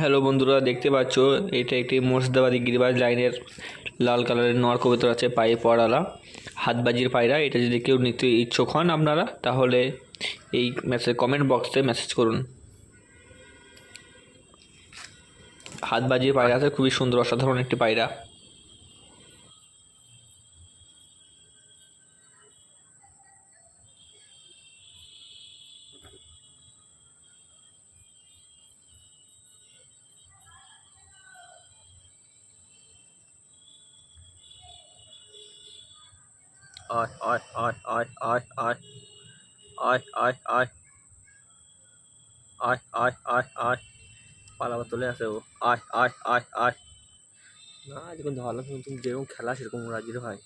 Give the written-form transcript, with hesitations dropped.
Hello বন্ধুরা, দেখতে পাচ্ছ এটা একটি মুর্শিদাবাদী গিরিবাজ লাইনের লাল কালারের নর কবুতর আছে, পায়ে পড়ালা হাতবাজির পায়রা। এটা যদি কেউ নিতে ইচ্ছুক হন আপনারা, তাহলে এই কমেন্ট বক্সে মেসেজ করুন। হাতবাজির পায়রা আছে, খুবই সুন্দর অসাধারণ একটি পায়রা। আয় আয় আয় আয় আয় আয় আয় আয় আয় আয় আয় আয় আয় পালাবা চলে আসে ও। আয় আয় আয় আয় না, যখন ধরলাম তুমি যেরকম খেলা সেরকম রাজির হয়।